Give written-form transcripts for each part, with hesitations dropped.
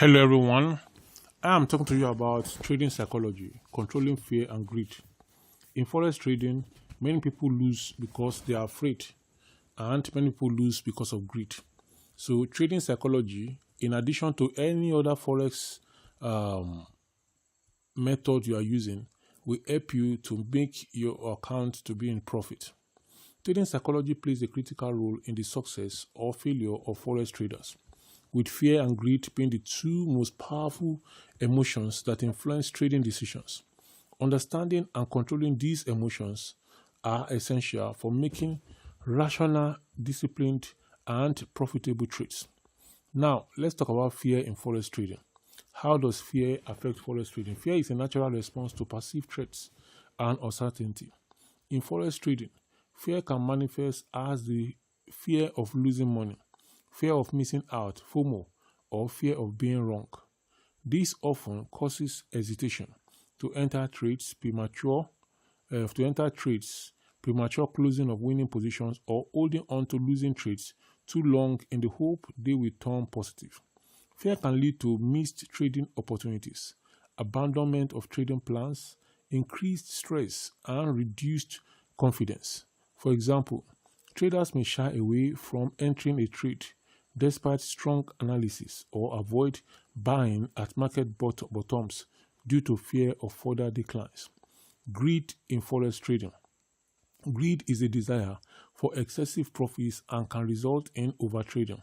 Hello everyone, I'm talking to you about trading psychology, controlling fear and greed. In forex trading, many people lose because they are afraid and many people lose because of greed. So trading psychology, in addition to any other forex method you are using, will help you to make your account to be in profit. Trading psychology plays a critical role in the success or failure of forex traders, with fear and greed being the two most powerful emotions that influence trading decisions. Understanding and controlling these emotions are essential for making rational, disciplined, and profitable trades. Now, let's talk about fear in forex trading. How does fear affect forex trading? Fear is a natural response to perceived threats and uncertainty. In forex trading, fear can manifest as the fear of losing money, fear of missing out, FOMO, or fear of being wrong. This often causes hesitation to enter trades, premature closing of winning positions, or holding on to losing trades too long in the hope they will turn positive. Fear can lead to missed trading opportunities, abandonment of trading plans, increased stress, and reduced confidence. For example, traders may shy away from entering a trade despite strong analysis or avoid buying at market bottoms due to fear of further declines. Greed in forex trading. Greed is a desire for excessive profits and can result in overtrading.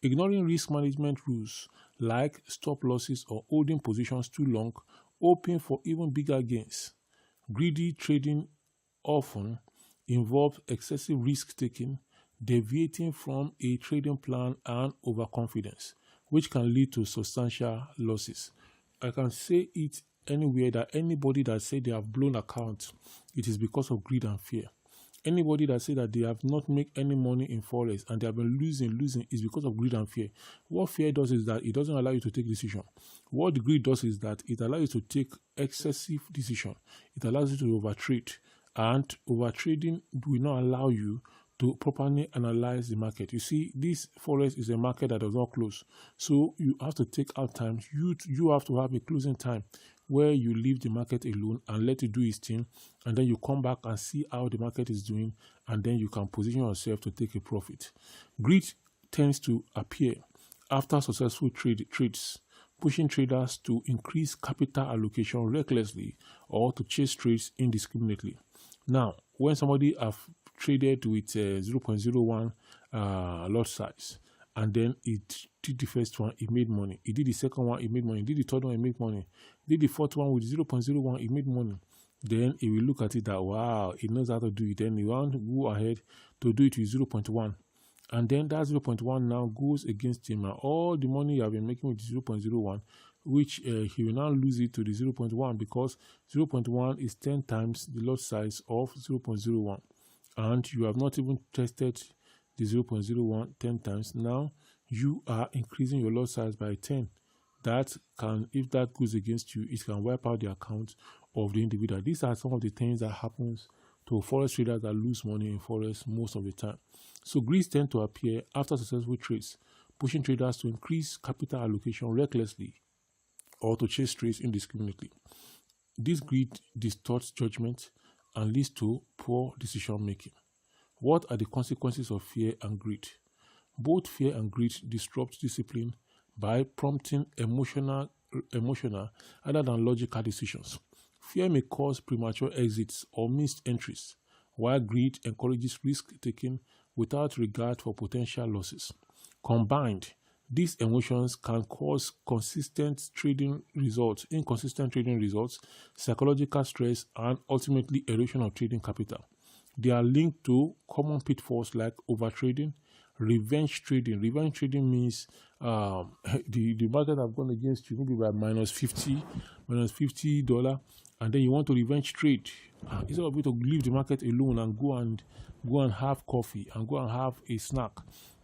Ignoring risk management rules like stop losses or holding positions too long, hoping for even bigger gains. Greedy trading often involves excessive risk-taking, deviating from a trading plan, and overconfidence, which can lead to substantial losses. I can say it anywhere that anybody that say they have blown accounts, it is because of greed and fear. Anybody that say that they have not made any money in forex and they have been losing is because of greed and fear. What fear does is that it doesn't allow you to take decision. What the greed does is that it allows you to take excessive decision. It allows you to overtrade, and overtrading will not allow you to properly analyze the market. You see, this forex is a market that does not close, so you have to take out time. You have to have a closing time where you leave the market alone and let it do its thing, and then you come back and see how the market is doing, and then you can position yourself to take a profit. Greed tends to appear after successful trades, pushing traders to increase capital allocation recklessly or to chase trades indiscriminately. Now, when somebody have traded with 0.01 lot size, and then it did the first one, it made money. He did the second one, it made money. He did the third one, it made money. Did the fourth one with 0.01, it made money. Then he will look at it that, wow, he knows how to do it. Then he want to go ahead to do it with 0.1. And then that 0.1 now goes against him. And all the money you have been making with 0.01, which he will now lose it to the 0.1, because 0.1 is 10 times the lot size of 0.01. And you have not even tested the 0.01 10 times. Now you are increasing your lot size by 10. That can, if that goes against you, it can wipe out the account of the individual. These are some of the things that happens to forex traders that lose money in forex most of the time. So greeds tend to appear after successful trades, pushing traders to increase capital allocation recklessly or to chase trades indiscriminately. This greed distorts judgment and leads to poor decision making. What are the consequences of fear and greed? Both fear and greed disrupt discipline by prompting emotional rather than logical decisions. Fear may cause premature exits or missed entries, while greed encourages risk-taking without regard for potential losses. Combined, these emotions can cause inconsistent trading results, psychological stress, and ultimately erosion of trading capital. They are linked to common pitfalls like overtrading, revenge trading. Revenge trading means the market have gone against you maybe by minus $50, and then you want to revenge trade. Instead of you to leave the market alone and go and have coffee and go and have a snack,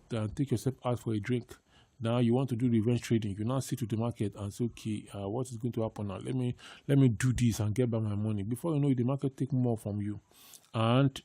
then take yourself out for a drink. Now you want to do revenge trading. You now sit with the market and say, okay, what is going to happen now? Let me do this and get back my money. Before you know it, the market take more from you. And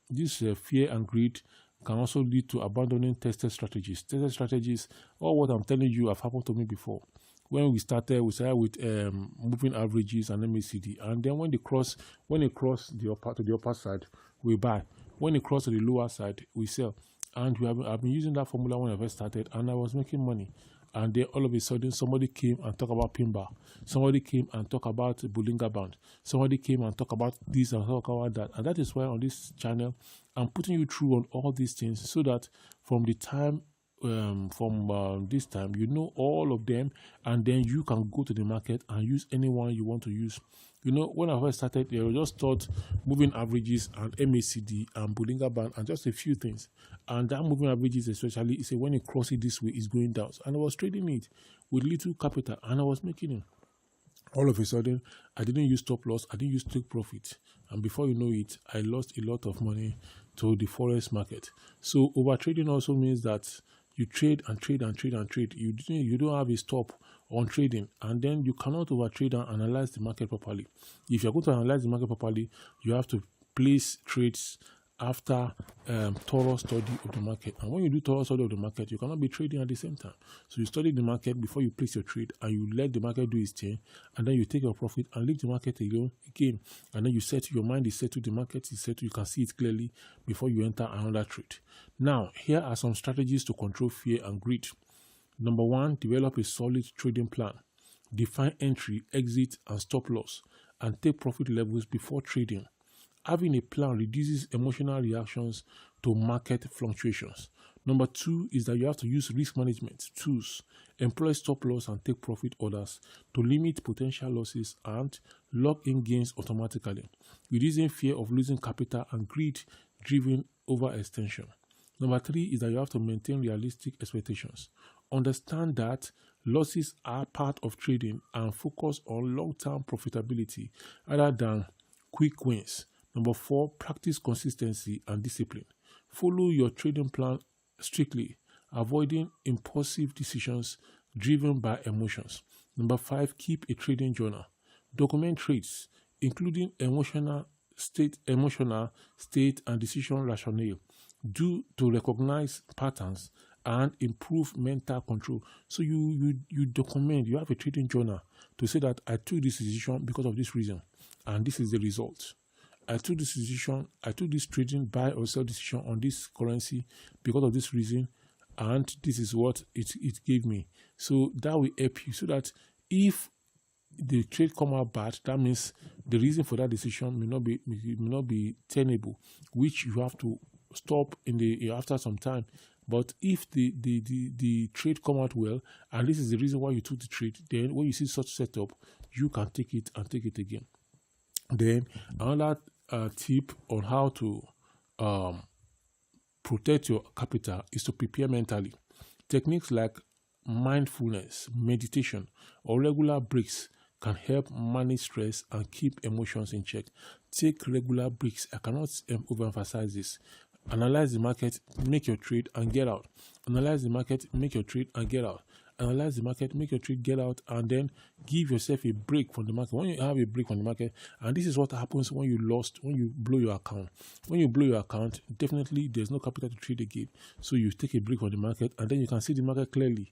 this fear and greed can also lead to abandoning tested strategies. Tested strategies, all what I'm telling you have happened to me before. When we started with moving averages and MACD, and then when they cross the upper side, we buy. When they cross to the lower side, we sell. And I've been using that formula when I first started, and I was making money. And then all of a sudden, somebody came and talked about pin bar. Somebody came and talked about Bollinger Band. Somebody came and talked about this and talk about that. And that is why on this channel, I'm putting you through on all these things so that from the time this time, you know all of them, and then you can go to the market and use anyone you want to use. You know, when I first started, I just taught moving averages and MACD and Bollinger Band and just a few things. And that moving averages, especially, is when it crosses this way, it's going down. And I was trading it with little capital, and I was making it. All of a sudden, I didn't use stop loss, I didn't use take profit. And before you know it, I lost a lot of money to the Forex market. So over trading also means that you trade and trade and trade and trade. You don't have a stop on trading, and then you cannot overtrade and analyze the market properly. If you're going to analyze the market properly, you have to place trades after thorough study of the market. And when you do thorough study of the market, you cannot be trading at the same time. So you study the market before you place your trade, and you let the market do its thing, and then you take your profit and leave the market alone again. And then you set your mind is set to the market is set to, you can see it clearly before you enter another trade. Now, here are some strategies to control fear and greed. Number 1, develop a solid trading plan. Define entry, exit, and stop loss, and take profit levels before trading. Having a plan reduces emotional reactions to market fluctuations. Number 2 is that you have to use risk management tools, employ stop loss and take profit orders to limit potential losses and lock in gains automatically, reducing fear of losing capital and greed-driven overextension. Number 3 is that you have to maintain realistic expectations. Understand that losses are part of trading and focus on long-term profitability rather than quick wins. Number 4, practice consistency and discipline. Follow your trading plan strictly, avoiding impulsive decisions driven by emotions. Number 5, keep a trading journal. Document trades, including emotional state and decision rationale, due to recognize patterns and improve mental control. So you document, you have a trading journal to say that I took this decision because of this reason, and this is the result. I took this decision, I took this trading buy or sell decision on this currency because of this reason, and this is what it gave me. So that will help you, so that if the trade come out bad, that means the reason for that decision may not be tenable, which you have to stop after some time. But if the trade come out well, and this is the reason why you took the trade, then when you see such setup, you can take it and take it again. Then another tip on how to protect your capital is to prepare mentally. Techniques like mindfulness, meditation, or regular breaks can help manage stress and keep emotions in check. Take regular breaks. I cannot overemphasize this. Analyze the market, make your trade, and get out. Analyze the market, make your trade, and get out. Analyze the market, make your trade, get out, and then give yourself a break from the market. When you have a break from the market, and this is what happens when you blow your account. When you blow your account, definitely there's no capital to trade again. So you take a break from the market, and then you can see the market clearly,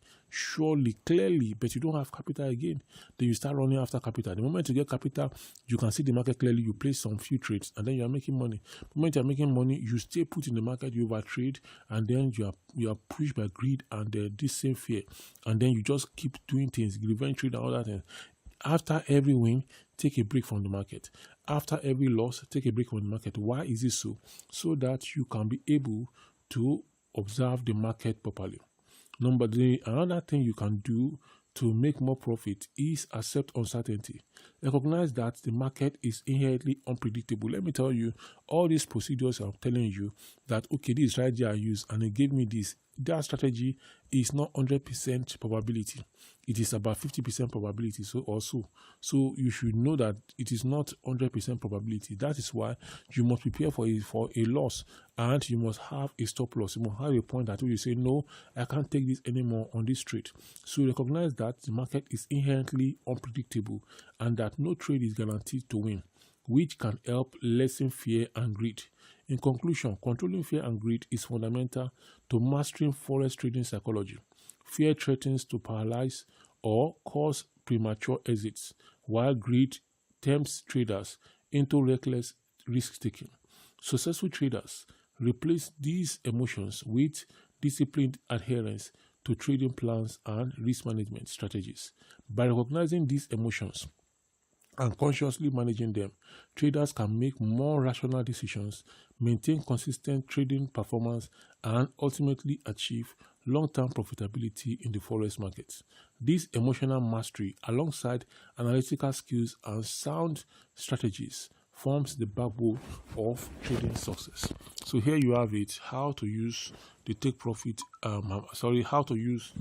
but you don't have capital again. Then you start running after capital. The moment you get capital, you can see the market clearly, you place some few trades, and then you are making money. The moment you are making money, you stay put in the market, you overtrade, and then you are pushed by greed and this same fear. And then you just keep doing things, revenge trade and all that. After every win, take a break from the market. After every loss, take a break from the market. Why is it so? So that you can be able to observe the market properly. Another thing you can do to make more profit is accept uncertainty. Recognize that the market is inherently unpredictable. Let me tell you, all these procedures I'm telling you that, okay, this strategy I use and it gave me this, that strategy is not 100% probability. It is about 50% probability. So you should know that it is not 100% probability. That is why you must prepare for a loss, and you must have a stop loss. You must have a point at which you say, no, I can't take this anymore on this trade. So recognize that the market is inherently unpredictable and that no trade is guaranteed to win, which can help lessen fear and greed. In conclusion, controlling fear and greed is fundamental to mastering forex trading psychology. Fear threatens to paralyze or cause premature exits, while greed tempts traders into reckless risk-taking. Successful traders replace these emotions with disciplined adherence to trading plans and risk management strategies. By recognizing these emotions and consciously managing them, traders can make more rational decisions, maintain consistent trading performance, and ultimately achieve long-term profitability in the forex market. This emotional mastery, alongside analytical skills and sound strategies, forms the backbone of trading success. So here you have it: how to use the take profit. How to use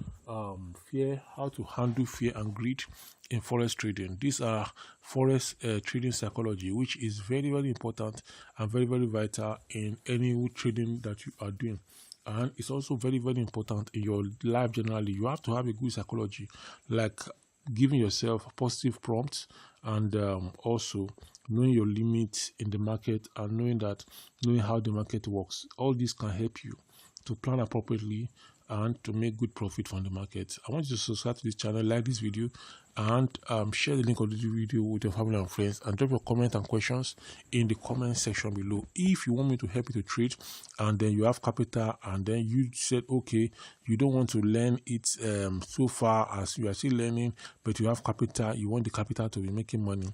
fear, how to handle fear and greed in forex trading. These are forex trading psychology, which is very, very important and very, very vital in any trading that you are doing. And it's also very, very important in your life generally. You have to have a good psychology, like giving yourself positive prompts, and also knowing your limits in the market, and knowing how the market works. All this can help you to plan appropriately and to make good profit from the market. I want you to subscribe to this channel, like this video, and share the link of the video with your family and friends, and drop your comments and questions in the comment section below. If you want me to help you to trade, and then you have capital, and then you said okay, you don't want to learn it so far as you are still learning, but you have capital, you want the capital to be making money,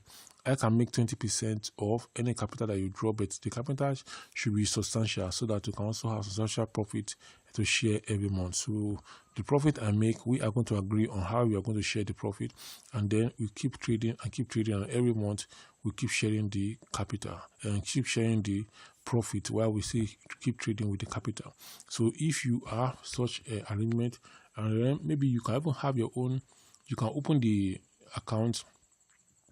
I can make 20% of any capital that you draw, but the capital should be substantial so that you can also have substantial profit to share every month. So the profit I make, we are going to agree on how we are going to share the profit, and then we keep trading, and every month we keep sharing the capital and keep sharing the profit, while we say keep trading with the capital. So if you have such an arrangement, and then maybe you can even have your own, you can open the account,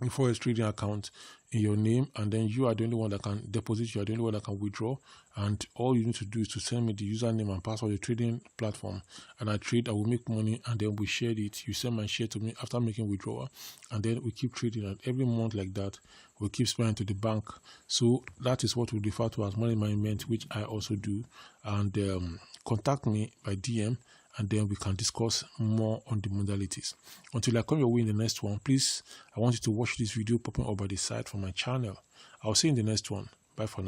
forex trading account, in your name, and then you are the only one that can deposit, you are the only one that can withdraw, and all you need to do is to send me the username and password of the trading platform, and I will make money, and then we share it. You send my share to me after making withdrawal, and then we keep trading, and every month like that we keep spending to the bank. So that is what we refer to as money management, which I also do. And contact me by DM, and then we can discuss more on the modalities. Until I come your way in the next one, please, I want you to watch this video popping up by the side from my channel. I'll see you in the next one. Bye for now.